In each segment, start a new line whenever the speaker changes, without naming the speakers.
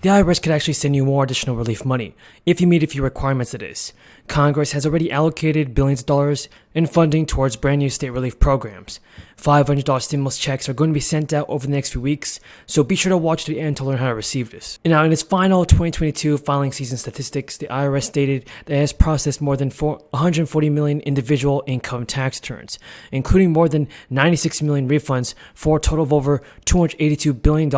the IRS could actually send you more additional relief money if you meet a few requirements of this. Congress has already allocated billions of dollars in funding towards brand new state relief programs. $500 stimulus checks are going to be sent out over the next few weeks, so be sure to watch to the end to learn how to receive this. And now, in its final 2022 filing season statistics, the IRS stated that it has processed more than 140 million individual income tax returns, including more than 96 million refunds for a total of over $282 billion,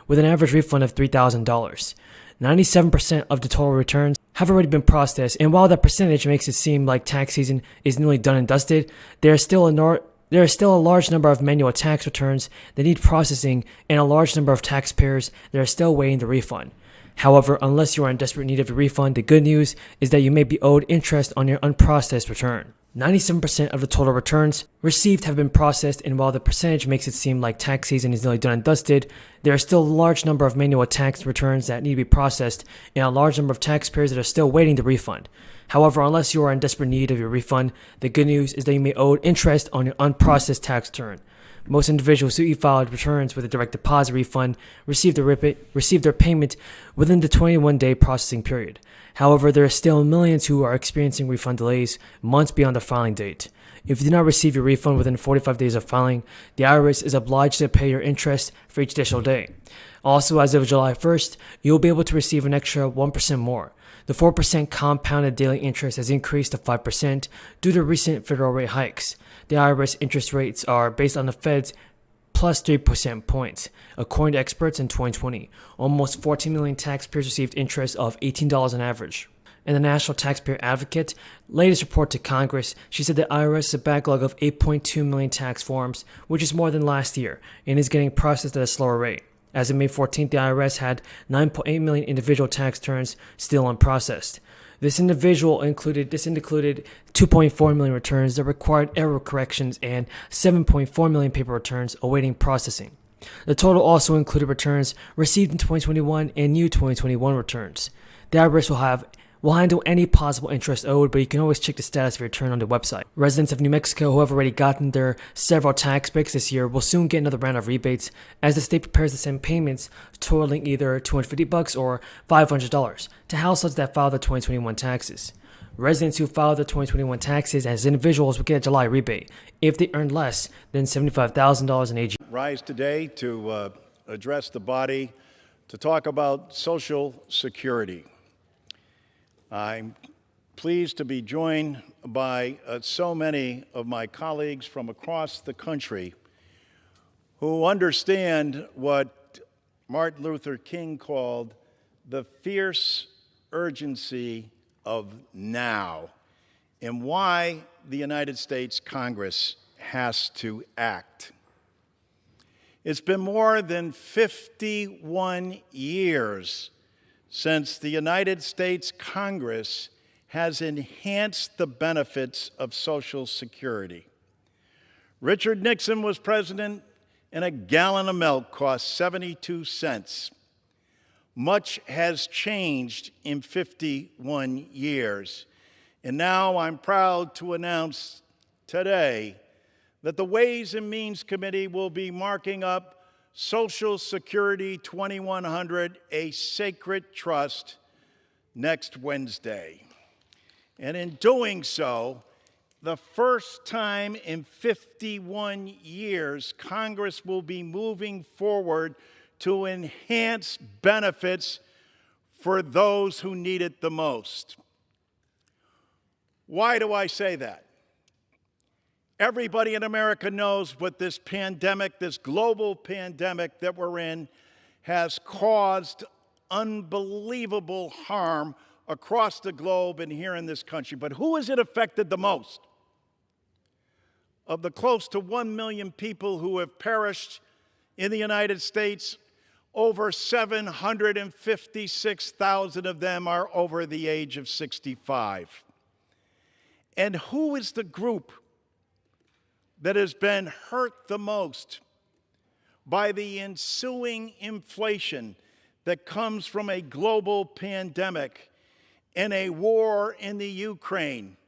with an average refund of $3,000. 97% of the total returns have already been processed, and while that percentage makes it seem like tax season is nearly done and dusted, there is still a large number of manual tax returns that need processing and a large number of taxpayers that are still waiting the refund. However, unless you are in desperate need of a refund, the good news is that you may be owed interest on your unprocessed return. 97% of the total returns received have been processed, and while the percentage makes it seem like tax season is nearly done and dusted, there are still a large number of manual tax returns that need to be processed and a large number of taxpayers that are still waiting the refund. However, unless you are in desperate need of your refund, the good news is that you may owe interest on your unprocessed tax return. Most individuals who e-filed returns with a direct deposit refund receive their payment within the 21-day processing period. However, there are still millions who are experiencing refund delays months beyond the filing date. If you do not receive your refund within 45 days of filing, the IRS is obliged to pay your interest for each additional day. Also, as of July 1st, you will be able to receive an extra 1% more. The 4% compounded daily interest has increased to 5% due to recent federal rate hikes. The IRS interest rates are based on the Fed's plus 3% points. According to experts in 2020, almost 14 million taxpayers received interest of $18 on average. In the National Taxpayer Advocate latest report to Congress, she said the IRS has a backlog of 8.2 million tax forms, which is more than last year, and is getting processed at a slower rate. As of May 14th, the IRS had 9.8 million individual tax returns still unprocessed. This included 2.4 million returns that required error corrections and 7.4 million paper returns awaiting processing. The total also included returns received in 2021 and new 2021 returns. The IRS will handle any possible interest owed, but you can always check the status of your return on the website. Residents of New Mexico who have already gotten their several tax breaks this year will soon get another round of rebates as the state prepares to send payments totaling either $250 or $500 to households that filed their 2021 taxes. Residents who filed their 2021 taxes as individuals will get a July rebate if they earned less than $75,000 in AG.
Rise today to address the body to talk about Social Security. I'm pleased to be joined by so many of my colleagues from across the country who understand what Martin Luther King called the fierce urgency of now and why the United States Congress has to act. It's been more than 51 years since the United States Congress has enhanced the benefits of Social Security. Richard Nixon was president, and a gallon of milk cost 72 cents. Much has changed in 51 years, and now I'm proud to announce today that the Ways and Means Committee will be marking up Social Security 2100, a sacred trust, next Wednesday. And in doing so, the first time in 51 years, Congress will be moving forward to enhance benefits for those who need it the most. Why do I say that? Everybody in America knows what this pandemic, this global pandemic that we're in, has caused unbelievable harm across the globe and here in this country. But who has it affected the most? Of the close to 1 million people who have perished in the United States, over 756,000 of them are over the age of 65. And who is the group that has been hurt the most by the ensuing inflation that comes from a global pandemic and a war in the Ukraine?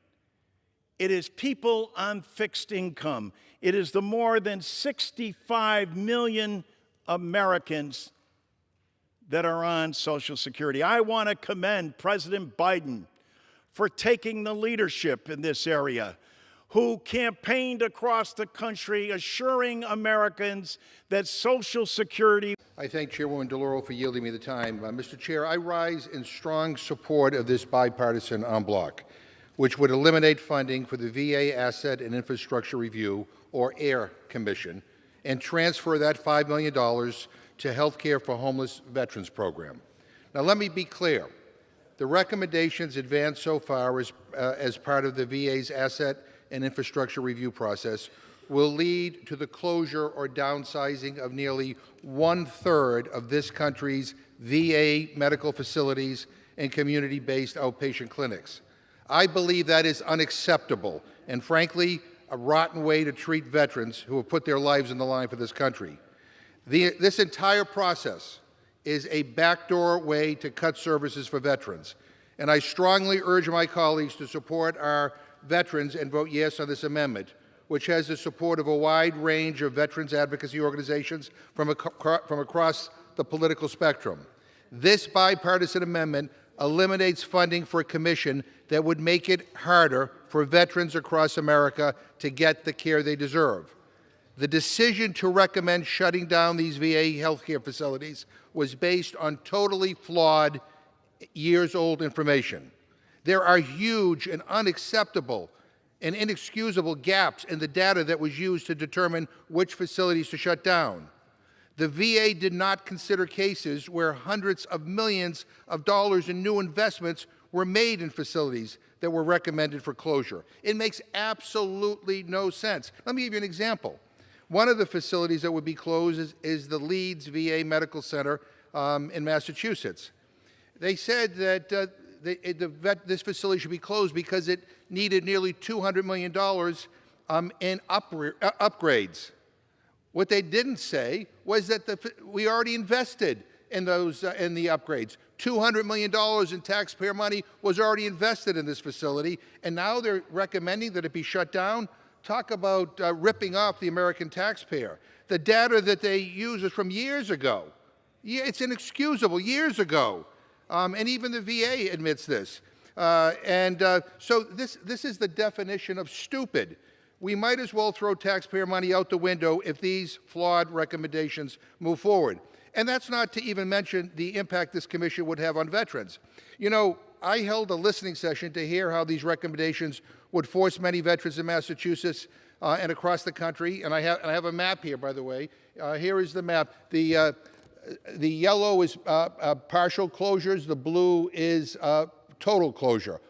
It is people on fixed income. It is the more than 65 million Americans that are on Social Security. I want to commend President Biden for taking the leadership in this area, who campaigned across the country assuring Americans that Social Security.
I thank Chairwoman DeLauro for yielding me the time. Mr. Chair, I rise in strong support of this bipartisan en bloc, which would eliminate funding for the VA Asset and Infrastructure Review, or AIR Commission, and transfer that $5 million to Health Care for Homeless Veterans program. Now, let me be clear. The recommendations advanced so far as part of the VA's Asset and Infrastructure Review process will lead to the closure or downsizing of nearly 1/3 of this country's VA medical facilities and community-based outpatient clinics. I believe that is unacceptable and, frankly, a rotten way to treat veterans who have put their lives on the line for this country. This entire process is a backdoor way to cut services for veterans, and I strongly urge my colleagues to support our veterans and vote yes on this amendment, which has the support of a wide range of veterans advocacy organizations from across the political spectrum. This bipartisan amendment eliminates funding for a commission that would make it harder for veterans across America to get the care they deserve. The decision to recommend shutting down these VA healthcare facilities was based on totally flawed, years-old information. There are huge and unacceptable and inexcusable gaps in the data that was used to determine which facilities to shut down. The VA did not consider cases where hundreds of millions of dollars in new investments were made in facilities that were recommended for closure. It makes absolutely no sense. Let me give you an example. One of the facilities that would be closed is the Leeds VA Medical Center in Massachusetts. They said that this facility should be closed because it needed nearly $200 million in upgrades. What they didn't say was that we already invested in the upgrades. $200 million in taxpayer money was already invested in this facility, and now they're recommending that it be shut down. Talk about ripping off the American taxpayer. The data that they use is from years ago. Yeah, it's inexcusable, years ago. And even the VA admits this. So this is the definition of stupid. We might as well throw taxpayer money out the window if these flawed recommendations move forward. And that's not to even mention the impact this commission would have on veterans. You know, I held a listening session to hear how these recommendations would force many veterans in Massachusetts and across the country. And I have a map here, by the way. Here is the map. The yellow is partial closures. The blue is total closure.